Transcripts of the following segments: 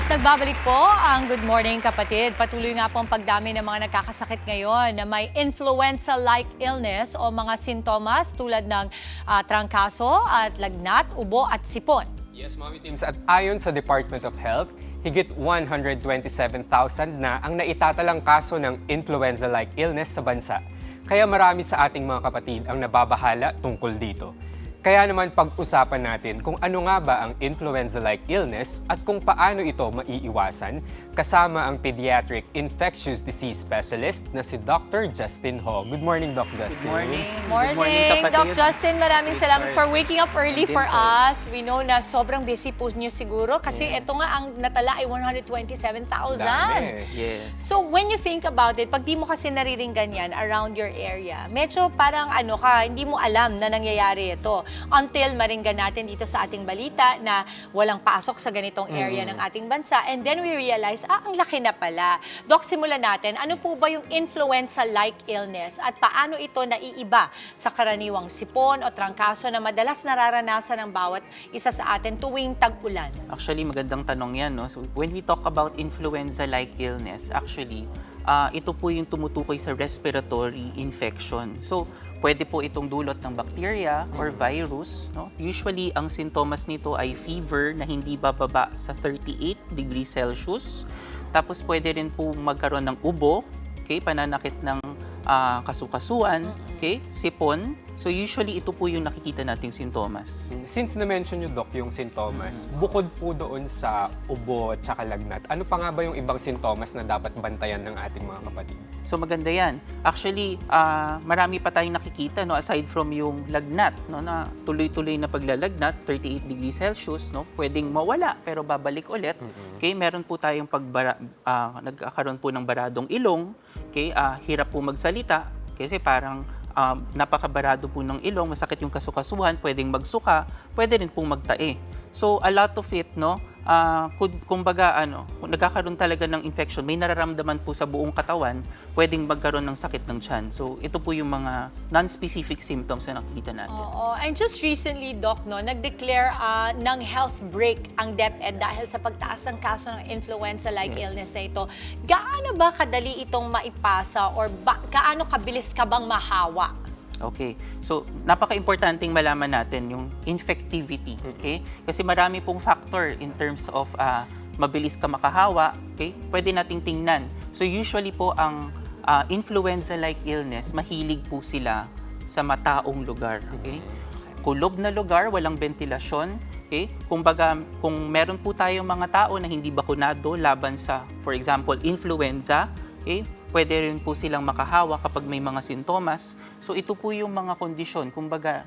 At nagbabalik po ang Good Morning Kapatid. Patuloy nga po ang pagdami ng mga nakakasakit ngayon na may influenza-like illness o mga sintomas tulad ng trangkaso at lagnat, ubo at sipon. Yes, Mommy Teams. At ayon sa Department of Health, higit 127,000 na ang naitatalang kaso ng influenza-like illness sa bansa. Kaya marami sa ating mga kapatid ang nababahala tungkol dito. Kaya naman pag-usapan natin kung ano nga ba ang influenza-like illness at kung paano ito maiiwasan kasama ang Pediatric Infectious Disease Specialist na si Dr. Justin Ho. Good morning, Doc Justin. Good morning. Morning, kapatid. Doc Justin. Maraming salamat for waking up early for Morning. us. We know na sobrang busy po niyo siguro kasi ito nga ang natala ay 127,000. Dami. Yes. So when you think about it, pag di mo kasi nariringgan yan around your area, medyo parang hindi mo alam na nangyayari ito until maringgan natin dito sa ating balita na walang pasok sa ganitong area ng ating bansa and then we realize, ang laki na pala. Doc, simulan natin. Ano po ba yung influenza-like illness at paano ito naiiba sa karaniwang sipon o trangkaso na madalas nararanasan ng bawat isa sa atin tuwing tag-ulan? Actually, magandang tanong yan. No? So, when we talk about influenza-like illness, actually, ito po yung tumutukoy sa respiratory infection. So, pwede po itong dulot ng bacteria or virus. No? Usually, ang sintomas nito ay fever na hindi bababa sa 38 degrees Celsius. Tapos, pwede rin po magkaroon ng ubo, okay? Pananakit ng kasukasuan, okay? Sipon. So, usually, ito po yung nakikita nating sintomas. Since na-mention niyo, Doc, yung sintomas, bukod po doon sa ubo at saka lagnat, ano pa nga ba yung ibang sintomas na dapat bantayan ng ating mga kapatid? So maganda yan. Actually, marami pa tayong nakikita, no, aside from yung lagnat, no, na tuloy-tuloy na paglalagnat, 38 degrees Celsius, no, pwedeng mawala pero babalik ulit. Okay, meron po tayong nagkakaroon po ng baradong ilong, okay, hirap po magsalita kasi parang napakabarado po ng ilong, masakit yung kasukasuhan, pwedeng magsuka, pwede rin pong magtae. So a lot of it, no, kumbaga kung nagkakaroon talaga ng infection, may nararamdaman po sa buong katawan, pwedeng magkaroon ng sakit ng tiyan. So ito po yung mga non-specific symptoms na nakikita natin. Oo. And just recently, Doc, no, nag-declare ng health break ang DepEd dahil sa pagtaas ng kaso ng influenza-like Yes. illness na ito. Gaano ba kadali itong maipasa or gaano kabilis ka bang mahawa? Okay. So, napaka-importanting malaman natin yung infectivity. Okay? Kasi marami pong factor in terms of mabilis ka makahawa. Okay? Pwede nating tingnan. So, usually po ang influenza-like illness, mahilig po sila sa mataong lugar. Okay? Kulob na lugar, walang ventilasyon. Okay? Kumbaga, kung meron po tayong mga tao na hindi bakunado laban sa, for example, influenza, okay? Pwede rin po silang makahawa kapag may mga sintomas. So ito po yung mga kondisyon, kumbaga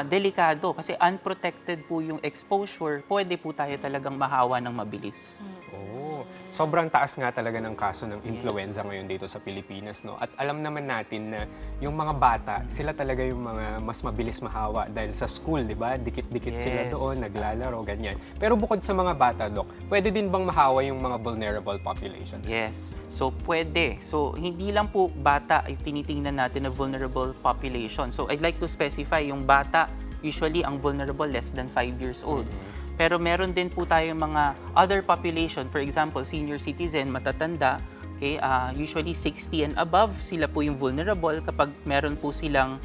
delikado kasi unprotected po yung exposure, pwede po tayo talagang mahawa ng mabilis. Oh, sobrang taas nga talaga ng kaso ng influenza ngayon dito sa Pilipinas, no? At alam naman natin na yung mga bata, sila talaga yung mga mas mabilis mahawa dahil sa school, di ba? Dikit-dikit sila Yes. doon, naglalaro, ganyan. Pero bukod sa mga bata, Doc, pwede din bang mahawa yung mga vulnerable population? Yes. So, pwede. So, hindi lang po bata ay tinitingnan natin na vulnerable population. So, I'd like to specify yung bata, usually ang vulnerable less than 5 years old. Pero meron din po tayong mga other population, for example, senior citizen, matatanda, okay, usually 60 and above, sila po yung vulnerable kapag meron po silang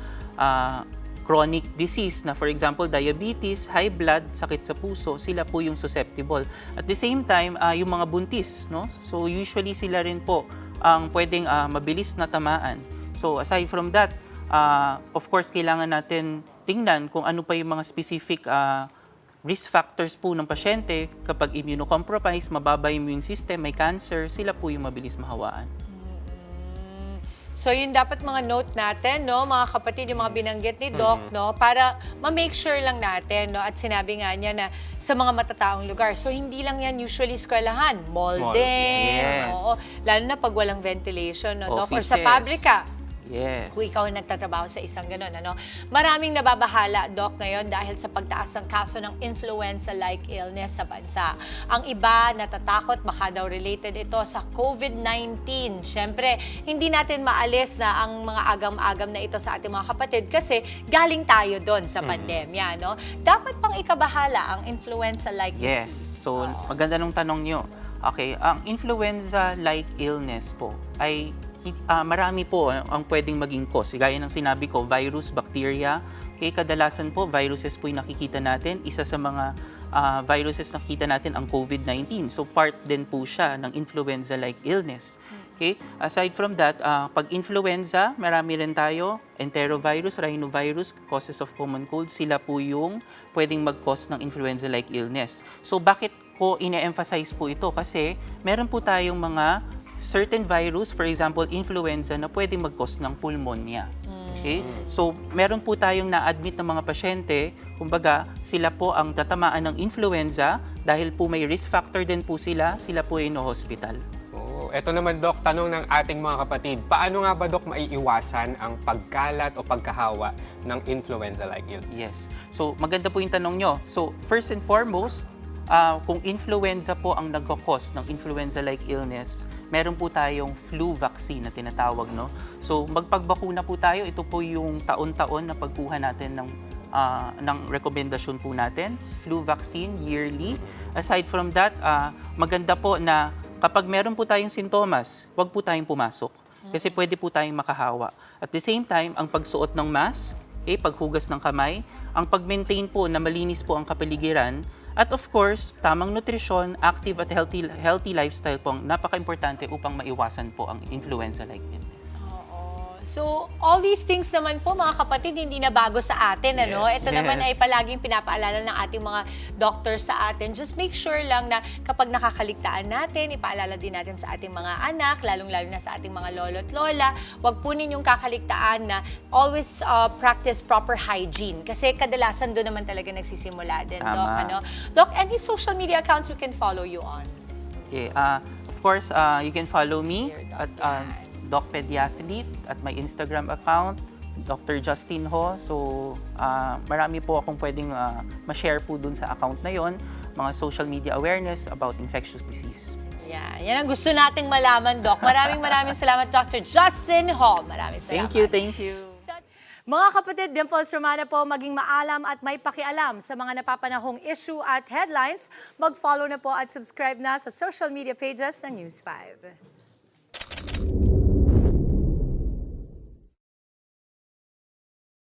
chronic disease na for example diabetes, high blood, sakit sa puso, sila po yung susceptible. At the same time, yung mga buntis, no? So usually sila rin po ang pwedeng mabilis na tamaan. So aside from that, of course kailangan natin tingnan kung ano pa yung mga specific risk factors po ng pasyente. Kapag immunocompromised, mababa yung immune system, may cancer, sila po yung mabilis mahawaan. So yun dapat mga note natin, no, mga kapatid, yung mga binanggit ni Doc, no, para ma-make sure lang natin, no, at sinabi nga niya na sa mga matataong lugar. So hindi lang yan usually eskwelahan, mall din, Yes. oo, lalo na pag walang ventilation, no, Doc, or sa Offices. pabrika. Yes. Kung ikaw nagtatrabaho sa isang ganun, ano? Maraming nababahala, Doc, ngayon dahil sa pagtaas ng kaso ng influenza-like illness sa bansa. Ang iba natatakot, baka daw related ito sa COVID-19. Siyempre, hindi natin maalis na ang mga agam-agam na ito sa ating mga kapatid kasi galing tayo doon sa pandemya, no? Dapat pang ikabahala ang influenza-like Yes. disease. So, maganda nung tanong nyo. Okay, ang influenza-like illness po ay marami po ang pwedeng maging cause. Gaya ng sinabi ko, virus, bacteria. Okay, kadalasan po, viruses po yung nakikita natin. Isa sa mga viruses nakikita natin ang COVID-19. So part din po siya ng influenza-like illness. Okay? Aside from that, pag influenza, marami rin tayo, enterovirus, rhinovirus, causes of common cold, sila po yung pwedeng mag-cause ng influenza-like illness. So bakit ko ine-emphasize po ito? Kasi meron po tayong mga certain virus, for example, influenza, na pwedeng mag-cause ng pulmonya. Okay? So meron po tayong na-admit ng mga pasyente, kumbaga sila po ang tatamaan ng influenza dahil po may risk factor din po sila po ay no-hospital. Ito naman, Doc, tanong ng ating mga kapatid, paano nga ba, Doc, maiiwasan ang pagkalat o pagkahawa ng influenza-like illness? Yes. So, maganda po yung tanong nyo. So, first and foremost, kung influenza po ang nagkakos ng influenza-like illness, meron po tayong flu vaccine na tinatawag, no? So, magpagbakuna po tayo. Ito po yung taon-taon na pagkuha natin ng rekomendasyon po natin. Flu vaccine, yearly. Aside from that, maganda po na kapag meron po tayong sintomas, huwag po tayong pumasok kasi pwede po tayong makahawa. At the same time, ang pagsuot ng mask, paghugas ng kamay, ang pag-maintain po na malinis po ang kapaligiran, at of course, tamang nutrisyon, active at healthy lifestyle po ang napaka-importante upang maiwasan po ang influenza-like illness. So, all these things naman po, mga kapatid, hindi na bago sa atin, ano? Yes. Ito naman ay Yes. palaging pinapaalala ng ating mga doctors sa atin. Just make sure lang na kapag nakakaligtaan natin, ipaalala din natin sa ating mga anak, lalong-lalo na sa ating mga lolo at lola, wag po ninyong kakaligtaan na always practice proper hygiene. Kasi kadalasan doon naman talaga nagsisimula din, Doc. Tama. Ano? Doc, any social media accounts we can follow you on? Okay, of course, you can follow me Dear at Doc Doc Pediathlete at my Instagram account, Dr. Justin Ho. So, marami po akong pwedeng ma-share po dun sa account na yon, mga social media awareness about infectious disease. Yan ang gusto nating malaman, Doc. Maraming salamat, Dr. Justin Ho. Maraming salamat. Thank you. Mga kapatid, Dimples Romana po, maging maalam at may pakialam sa mga napapanahong issue at headlines. Mag-follow na po at subscribe na sa social media pages ng News 5.